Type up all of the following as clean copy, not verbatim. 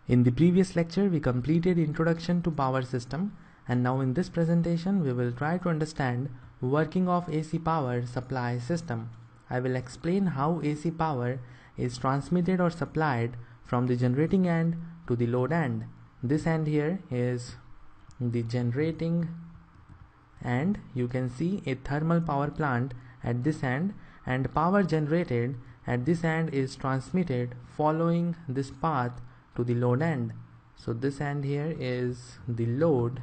In the previous lecture, we completed introduction to power system, and now in this presentation, we will try to understand working of AC power supply system. I will explain how AC power is transmitted or supplied from the generating end to the load end. This end here is the generating end. You can see a thermal power plant at this end, and power generated at this end is transmitted following this path to the load end. So this end here is the load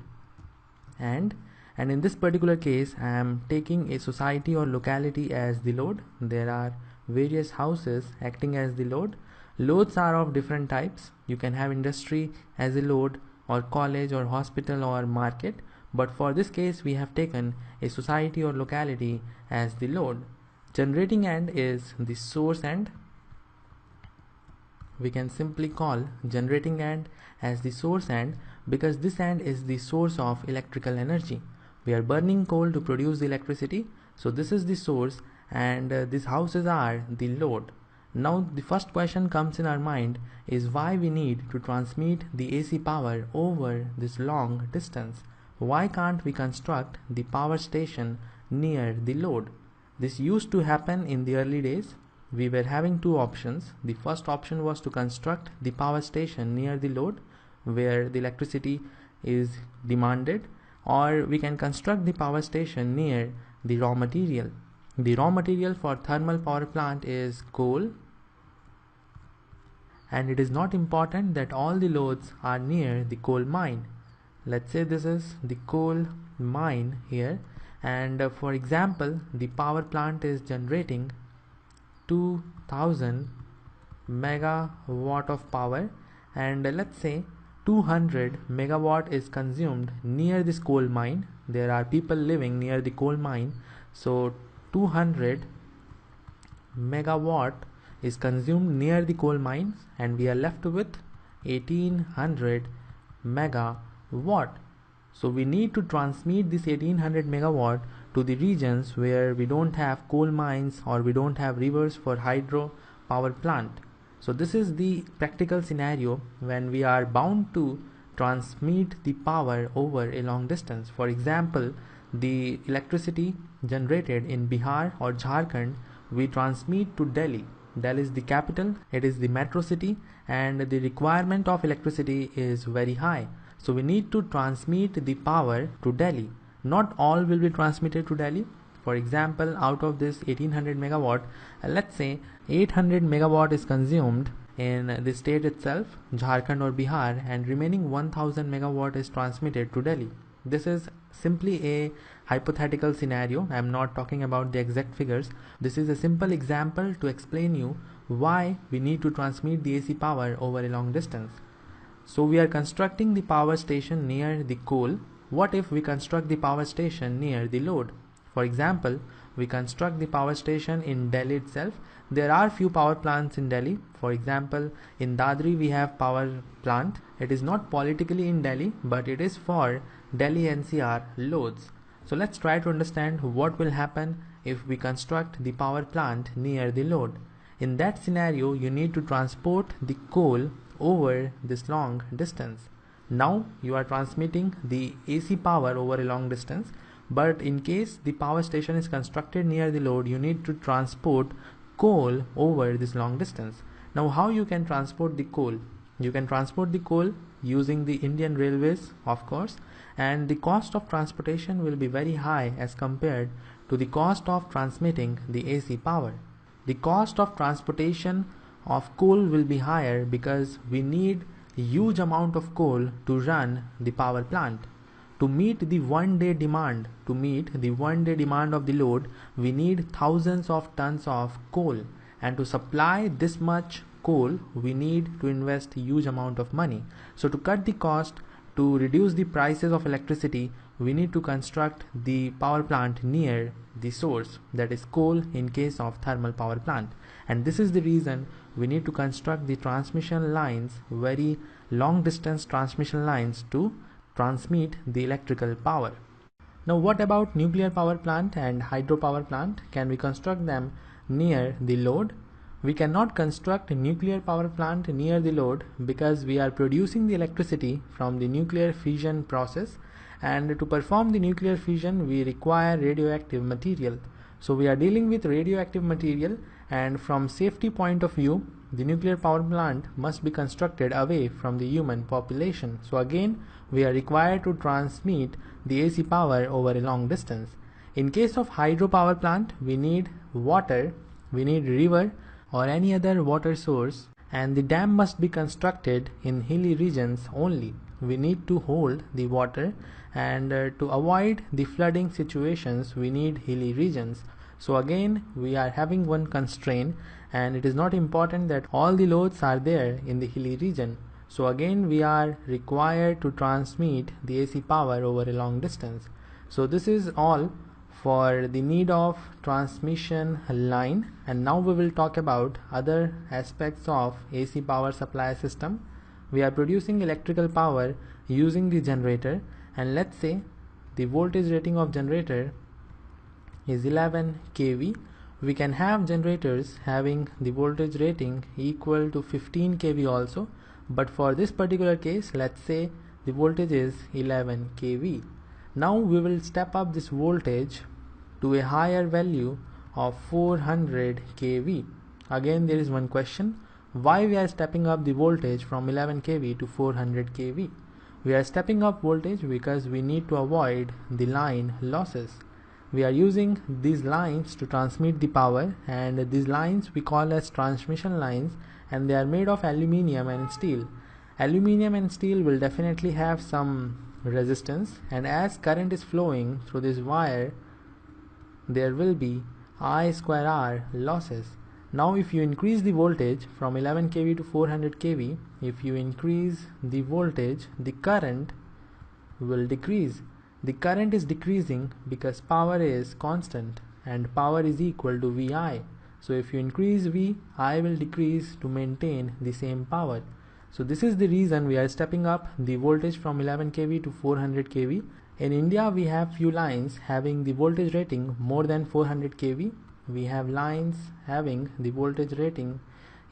end, and in this particular case I am taking a society or locality as the load. There are various houses acting as the load. Loads are of different types. You can have industry as a load, or college or hospital or market, but for this case we have taken a society or locality as the load. Generating end is the source end. We can simply call generating end as the source end because this end is the source of electrical energy. We are burning coal to produce the electricity, so this is the source, and these houses are the load. Now the first question comes in our mind is why we need to transmit the AC power over this long distance. Why can't we construct the power station near the load? This used to happen in the early days. We were having two options. The first option was to construct the power station near the load where the electricity is demanded, or we can construct the power station near the raw material. The raw material for thermal power plant is coal, and it is not important that all the loads are near the coal mine. Let's say this is the coal mine here, and for example the power plant is generating 2000 megawatt of power, and let's say 200 megawatt is consumed near this coal mine. There are people living near the coal mine, so 200 megawatt is consumed near the coal mines, and we are left with 1800 megawatt. So we need to transmit this 1800 megawatt to the regions where we don't have coal mines or we don't have rivers for hydro power plant. So this is the practical scenario when we are bound to transmit the power over a long distance. For example, the electricity generated in Bihar or Jharkhand, we transmit to Delhi. Delhi is the capital, it is the metro city, and the requirement of electricity is very high. So we need to transmit the power to Delhi. Not all will be transmitted to Delhi. For example, out of this 1800 megawatt, let's say 800 megawatt is consumed in the state itself, Jharkhand or Bihar, and remaining 1000 megawatt is transmitted to Delhi. This is simply a hypothetical scenario. I am not talking about the exact figures. This is a simple example to explain you why we need to transmit the AC power over a long distance. So we are constructing the power station near the coal. What if we construct the power station near the load? For example, we construct the power station in Delhi itself. There are few power plants in Delhi. For example, in Dadri we have power plant. It is not politically in Delhi, but it is for Delhi NCR loads. So let's try to understand what will happen if we construct the power plant near the load. In that scenario, you need to transport the coal over this long distance. Now you are transmitting the AC power over a long distance, but in case the power station is constructed near the load, you need to transport coal over this long distance. Now how you can transport the coal? You can transport the coal using the Indian Railways, of course, and the cost of transportation will be very high as compared to the cost of transmitting the AC power. The cost of transportation of coal will be higher because we need a huge amount of coal to run the power plant. To meet the one-day demand, of the load, we need thousands of tons of coal, and to supply this much coal, we need to invest a huge amount of money. So to cut the cost, to reduce the prices of electricity, we need to construct the power plant near the source, that is coal in case of thermal power plant. And this is the reason we need to construct the transmission lines, very long distance transmission lines, to transmit the electrical power. Now what about nuclear power plant and hydropower plant? Can we construct them near the load? We cannot construct a nuclear power plant near the load because we are producing the electricity from the nuclear fission process, and to perform the nuclear fission we require radioactive material. So we are dealing with radioactive material, and from safety point of view the nuclear power plant must be constructed away from the human population. So again we are required to transmit the AC power over a long distance. In case of hydropower plant, we need water, we need river or any other water source, and the dam must be constructed in hilly regions only. We need to hold the water, and to avoid the flooding situations we need hilly regions. So again we are having one constraint, and it is not important that all the loads are there in the hilly region. So again we are required to transmit the AC power over a long distance. So this is all for the need of transmission line, and now we will talk about other aspects of AC power supply system. We are producing electrical power using the generator, and let's say the voltage rating of generator is 11 kV. We can have generators having the voltage rating equal to 15 kV also, but for this particular case let's say the voltage is 11 kV. Now we will step up this voltage to a higher value of 400 kV. Again there is one question, why we are stepping up the voltage from 11 kV to 400 kV? We are stepping up voltage because we need to avoid the line losses. We are using these lines to transmit the power, and these lines we call as transmission lines, and they are made of aluminium and steel. Aluminium and steel will definitely have some resistance, and as current is flowing through this wire there will be I square R losses. Now if you increase the voltage from 11 kV to 400 kV, if you increase the voltage, the current will decrease. The current is decreasing because power is constant and power is equal to VI. So if you increase V, I will decrease to maintain the same power. So this is the reason we are stepping up the voltage from 11 kV to 400 kV. In India we have few lines having the voltage rating more than 400 kV. We have lines having the voltage rating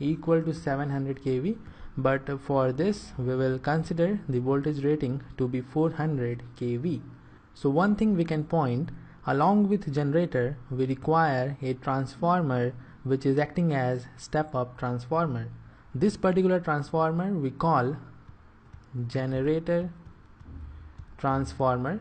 equal to 700 kV, but for this we will consider the voltage rating to be 400 kV. So one thing we can point, along with generator we require a transformer which is acting as step up transformer. This particular transformer we call generator transformer.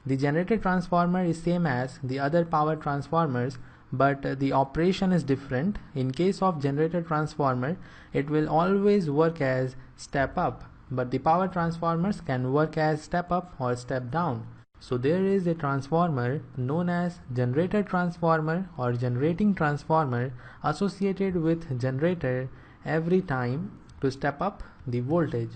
The generator transformer is same as the other power transformers, but the operation is different. In case of generator transformer it will always work as step up, but the power transformers can work as step up or step down. So there is a transformer known as generator transformer or generating transformer associated with generator every time to step up the voltage.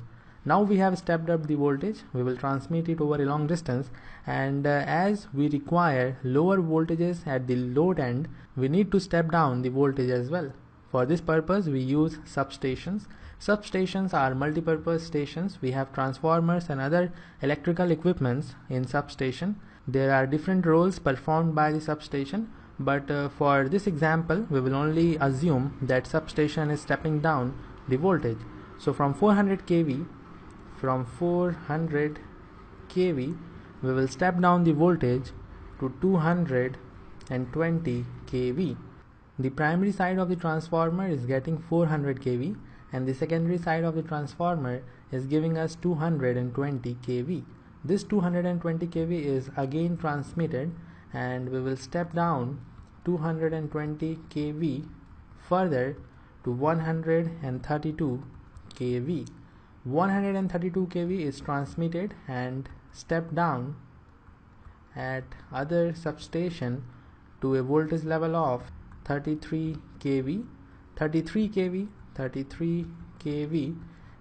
Now we have stepped up the voltage, we will transmit it over a long distance, and as we require lower voltages at the load end, we need to step down the voltage as well. For this purpose we use substations. Substations are multi-purpose stations. We have transformers and other electrical equipments in substation. There are different roles performed by the substation, but for this example we will only assume that substation is stepping down the voltage. So from 400 kV we will step down the voltage to 220 kV. The primary side of the transformer is getting 400 kV and the secondary side of the transformer is giving us 220 kV. This 220 kV is again transmitted, and we will step down 220 kV further to 132 kV. 132 kV is transmitted and stepped down at other substation to a voltage level of 33 kV. 33 kV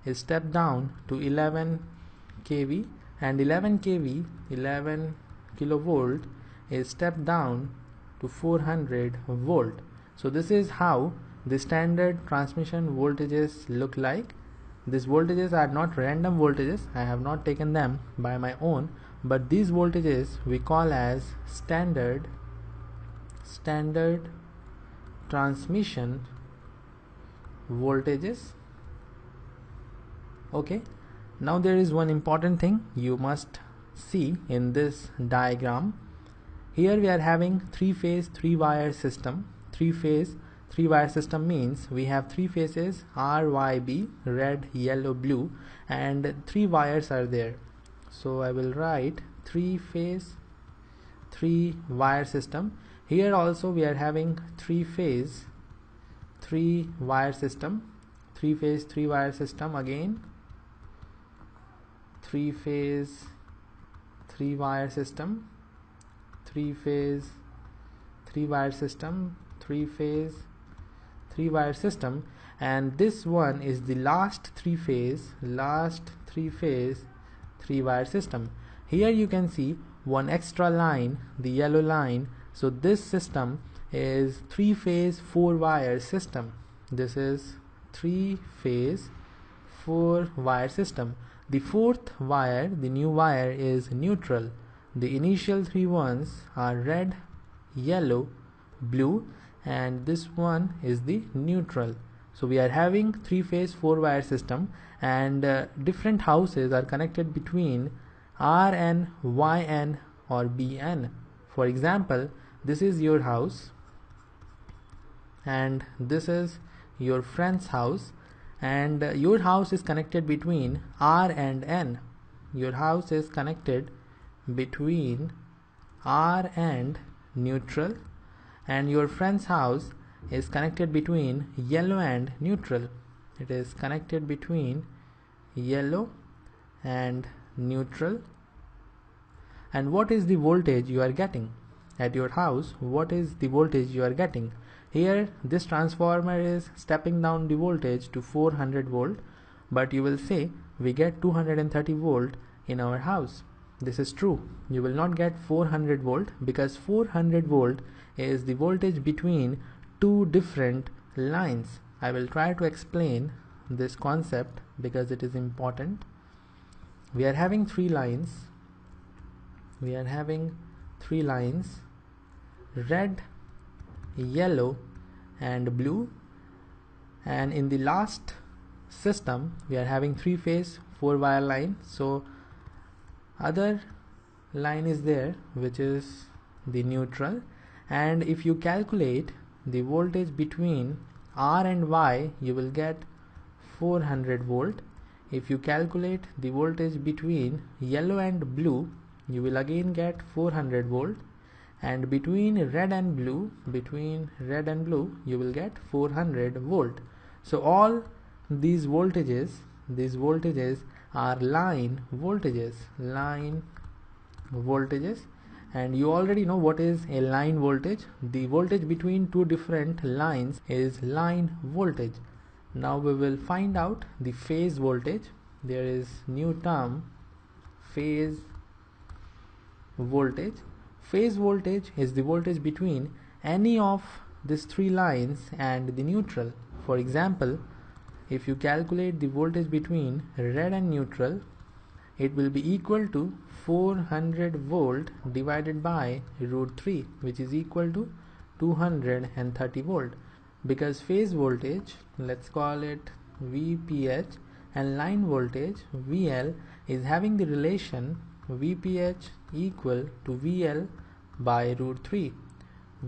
is stepped down to 11 kV, and 11 kilovolt is stepped down to 400 volt. So this is how the standard transmission voltages look like. These voltages are not random voltages, I have not taken them by my own, but these voltages we call as standard transmission voltages. Okay, now there is one important thing you must see in this diagram. Here we are having three-phase, three-wire system. Three-phase, three-wire system means we have three phases RYB, red, yellow, blue, and three wires are there. So I will write three-phase, three-wire system. Here also we are having three-phase, three-wire system. Three-phase, three-wire system again. Three-phase, three-wire system. Three-phase, three-wire system. Three-phase, three-wire system. And this one is the last three-phase, three-wire system. Here you can see one extra line, the yellow line. So this system is three-phase, four-wire system. This is three-phase, four-wire system. The fourth wire, the new wire, is neutral. The initial three ones are red, yellow, blue, and this one is the neutral. So we are having three-phase, four-wire system, and different houses are connected between Rn, Yn, or Bn. For example, this is your house and this is your friend's house, and your house is connected between R and N. Your house is connected between R and neutral, and your friend's house is connected between yellow and neutral. It is connected between yellow and neutral. And what is the voltage you are getting at your house? What is the voltage you are getting? Here this transformer is stepping down the voltage to 400 volt, but you will say we get 230 volt in our house. This is true. You will not get 400 volt because 400 volt is the voltage between two different lines. I will try to explain this concept because it is important. We are having three lines. Red, yellow, and blue, and in the last system we are having three-phase, four-wire line. So other line is there which is the neutral, and if you calculate the voltage between R and Y, you will get 400 volt. If you calculate the voltage between yellow and blue, you will again get 400 volt, and between red and blue, you will get 400 volt. So all these voltages are line voltages, and you already know what is a line voltage. The voltage between two different lines is line voltage. Now we will find out the phase voltage. There is new term, phase voltage. Phase voltage is the voltage between any of these three lines and the neutral. For example, if you calculate the voltage between red and neutral, it will be equal to 400 volt divided by root 3, which is equal to 230 volt, because phase voltage, let's call it VPH, and line voltage VL is having the relation VPH equal to VL by root 3.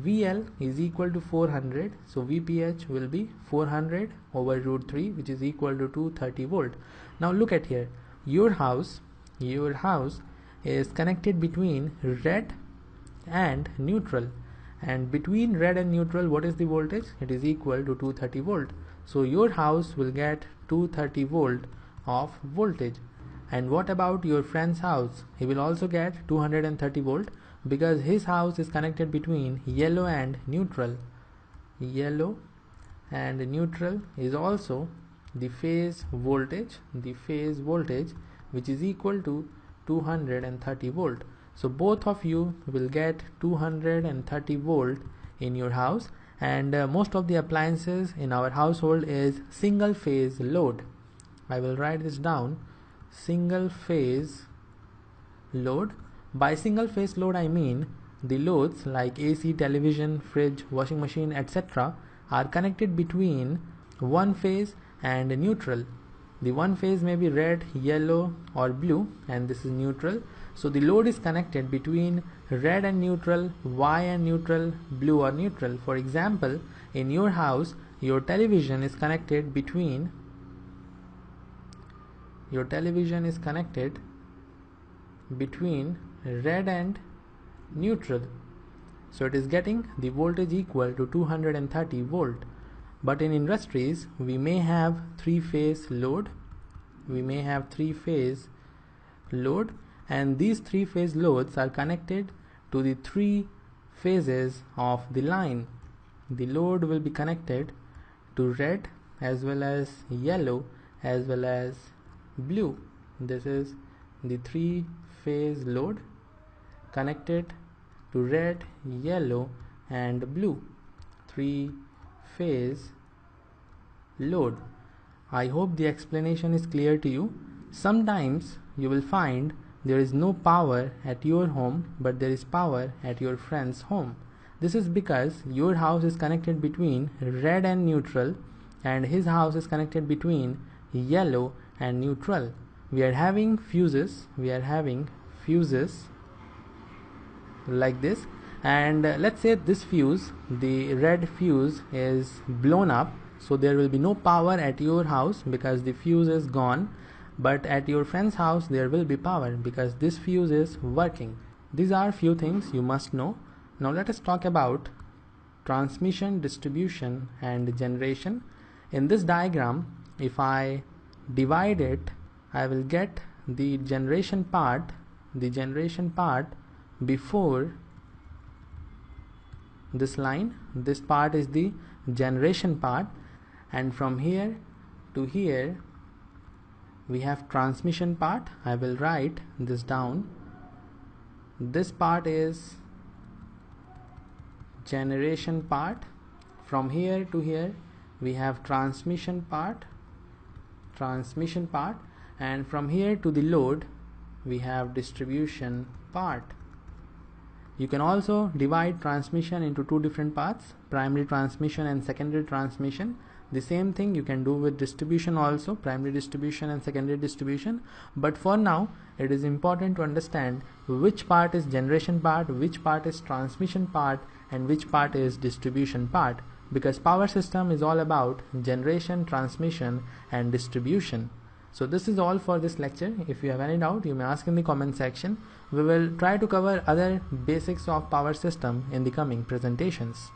VL is equal to 400, so VPH will be 400 over root 3, which is equal to 230 volt. Now look at here, your house is connected between red and neutral, and between red and neutral, what is the voltage? It is equal to 230 volt. So your house will get 230 volt of voltage. And what about your friend's house? He will also get 230 volt because his house is connected between yellow and neutral. Yellow and neutral is also the phase voltage, which is equal to 230 volt. So both of you will get 230 volt in your house, and most of the appliances in our household is single phase load. I will write this down, single phase load. By single phase load I mean the loads like AC, television, fridge, washing machine, etc. are connected between one phase and neutral. The one phase may be red, yellow or blue, and this is neutral. So the load is connected between red and neutral, Y and neutral, blue or neutral. For example, in your house, your television is connected between red and neutral. So it is getting the voltage equal to 230 volt. But in industries, we may have three-phase load. And these three-phase loads are connected to the three phases of the line. The load will be connected to red as well as yellow as well as blue. This is the three-phase load connected to red, yellow and blue. Three-phase load. I hope the explanation is clear to you. Sometimes you will find there is no power at your home, but there is power at your friend's home. This is because your house is connected between red and neutral, and his house is connected between yellow and neutral. We are having fuses like this, and let's say this fuse, the red fuse, is blown up. So there will be no power at your house because the fuse is gone, but at your friend's house there will be power because this fuse is working. These are few things you must know. Now let us talk about transmission, distribution and generation. In this diagram, if I divide it, I will get the generation part before this line. This part is the generation part, and from here to here we have transmission part. I will write this down. This part is generation part. From here to here we have transmission part, and from here to the load we have distribution part. You can also divide transmission into two different parts, primary transmission and secondary transmission. The same thing you can do with distribution also, primary distribution and secondary distribution. But for now, it is important to understand which part is generation part, which part is transmission part, and which part is distribution part, because power system is all about generation, transmission and distribution. So this is all for this lecture. If you have any doubt, you may ask in the comment section. We will try to cover other basics of power system in the coming presentations.